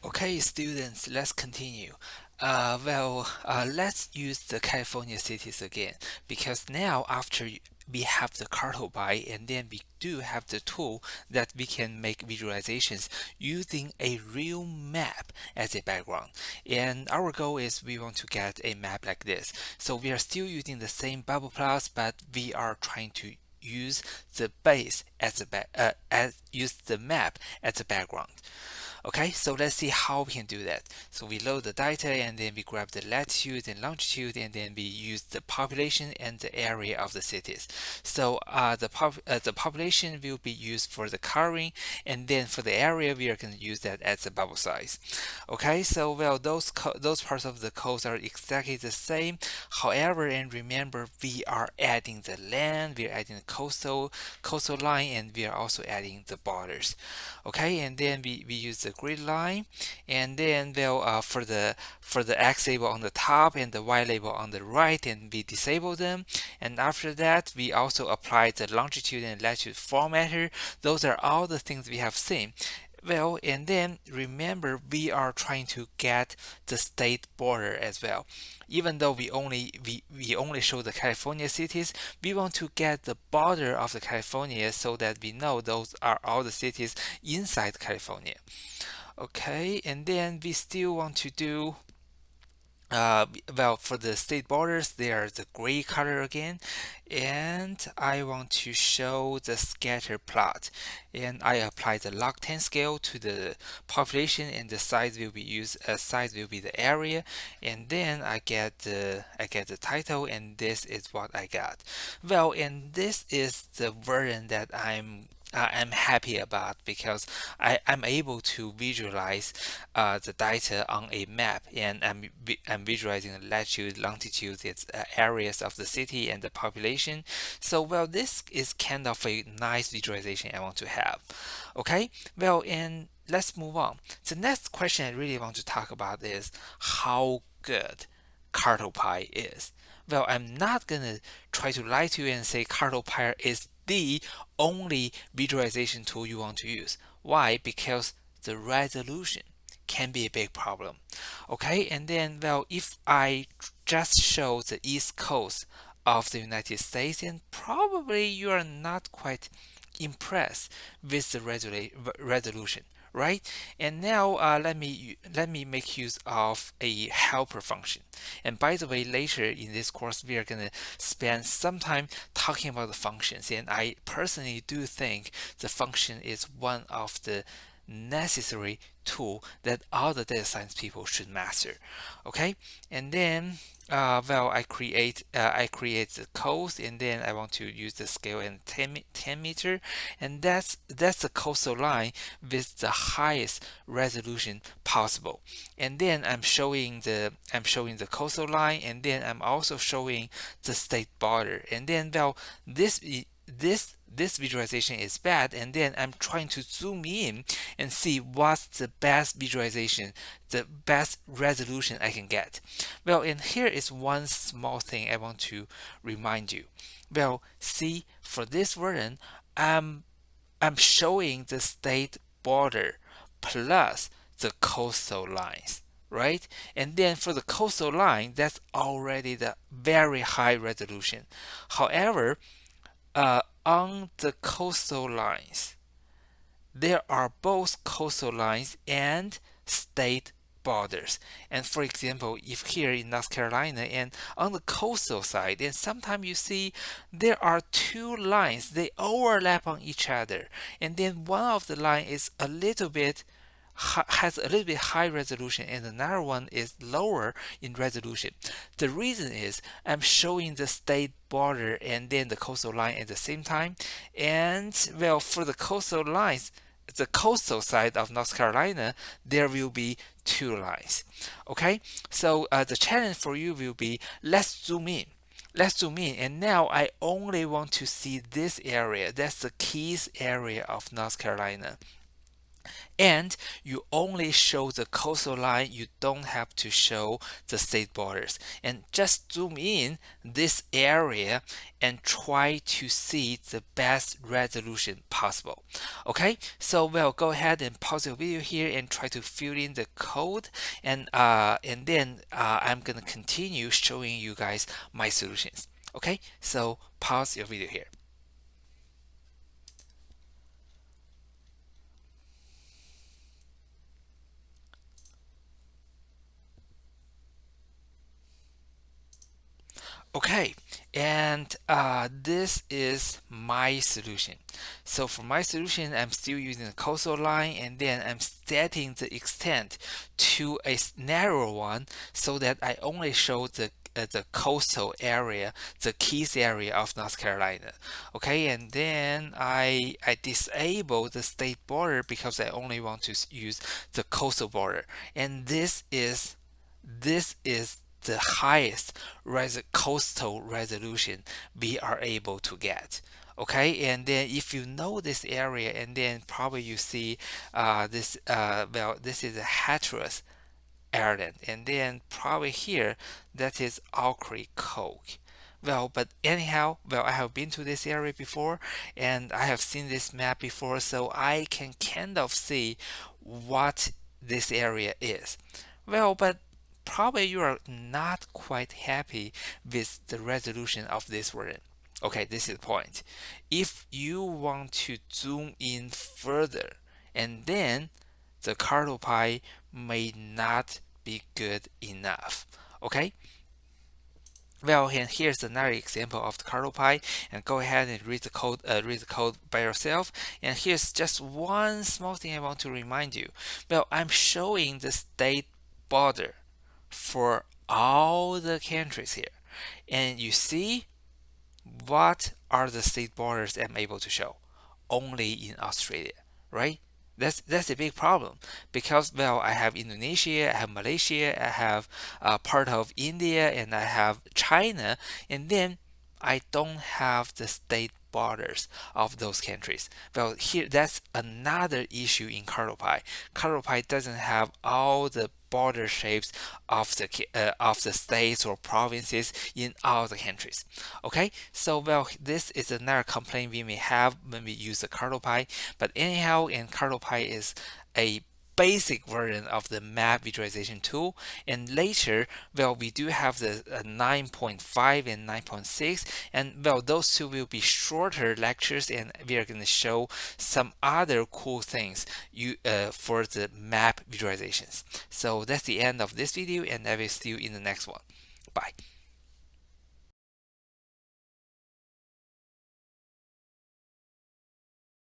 Okay, students, let's continue. Let's use the California cities again because now after we have the cartoby and then we do have the tool that we can make visualizations using a real map as a background. And our goal is we want to get a map like this. So we are still using the same bubble plots, but we are trying to use the base as use the map as a background. Okay, so let's see how we can do that. So we load the data and then we grab the latitude and longitude and then we use the population and the area of the cities. So the population will be used for the coloring, and then for the area we are going to use that as a bubble size. Okay, so those parts of the codes are exactly the same. However, and remember we are adding the land, we are adding the coastal line, and we are also adding the borders. Okay, and then we use the grid line, and then for the X label on the top and the Y label on the right, and we disable them. And after that we also apply the longitude and latitude formatter. Those are all the things we have seen. Well, and then remember we are trying to get the state border as well. Even though we only show the California cities, we want to get the border of the California so that we know those are all the cities inside California. Okay, and then we still want to do for the state borders, they are the gray color again, and I want to show the scatter plot, and I apply the log 10 scale to the population, and the size will be the area, and then I get the title, and this is what I got. Well, and this is the version that I'm happy about because I'm able to visualize the data on a map, and I'm visualizing the latitude, longitude, its areas of the city and the population. So, well, this is kind of a nice visualization I want to have. Okay, well, and let's move on. The next question I really want to talk about is how good CartoPy is. Well, I'm not gonna try to lie to you and say CartoPy is the only visualization tool you want to use. Why? Because the resolution can be a big problem. Okay, and then, well, if I just show the east coast of the United States, then probably you are not quite impressed with the resolution, right? And now let me make use of a helper function. And by the way, later in this course we are gonna spend some time talking about the functions. And I personally do think the function is one of the necessary tool that all the data science people should master. Okay, and then I create the codes, and then I want to use the scale and 10 meter, and that's the coastal line with the highest resolution possible. And then I'm showing the coastal line, and then I'm also showing the state border. And then, well, this visualization is bad, and then I'm trying to zoom in and see what's the best visualization, the best resolution I can get. Well, and here is one small thing I want to remind you. Well, see, for this version, I'm showing the state border plus the coastal lines, right? And then for the coastal line, that's already the very high resolution. However, on the coastal lines, there are both coastal lines and state borders. And for example, if here in North Carolina and on the coastal side, then sometimes you see there are two lines, they overlap on each other, and then one of the line is a little bit has a little bit high resolution and another one is lower in resolution. The reason is I'm showing the state border and then the coastal line at the same time. And well, for the coastal lines, the coastal side of North Carolina, there will be two lines. Okay, so the challenge for you will be let's zoom in. Let's zoom in, and now I only want to see this area. That's the Keys area of North Carolina. And you only show the coastal line, you don't have to show the state borders. And just zoom in this area and try to see the best resolution possible. Okay, so well, go ahead and pause your video here and try to fill in the code, and then I'm gonna continue showing you guys my solutions. Okay, so pause your video here. Okay, and this is my solution. So for my solution, I'm still using the coastal line, and then I'm setting the extent to a narrow one so that I only show the coastal area, the Keys area of North Carolina. Okay, and then I disable the state border because I only want to use the coastal border. And this is the highest coastal resolution we are able to get. Okay, and then if you know this area, and then probably you see this is a Hatteras Ireland, and then probably here that is Aucry Coke. Well, but anyhow, well, I have been to this area before, and I have seen this map before, so I can kind of see what this area is. Well, but probably you are not quite happy with the resolution of this version. Okay, this is the point. If you want to zoom in further, and then the CartoPy may not be good enough. Okay, well, and here's another example of the CartoPy, and go ahead and read the code by yourself. And here's just one small thing I want to remind you. Well, I'm showing the state border for all the countries here, and you see what are the state borders I'm able to show? Only in Australia, right? That's a big problem because, well, I have Indonesia, I have Malaysia, I have part of India, and I have China, and then I don't have the state borders of those countries. Well, here that's another issue in CartoPy. CartoPy doesn't have all the border shapes of the states or provinces in all the countries. Okay, so well, this is another complaint we may have when we use the CartoPy. But anyhow, and CartoPy is a basic version of the map visualization tool, and later, well, we do have the 9.5 and 9.6, and well, those two will be shorter lectures, and we are going to show some other cool things for the map visualizations. So that's the end of this video, and I will see you in the next one. Bye.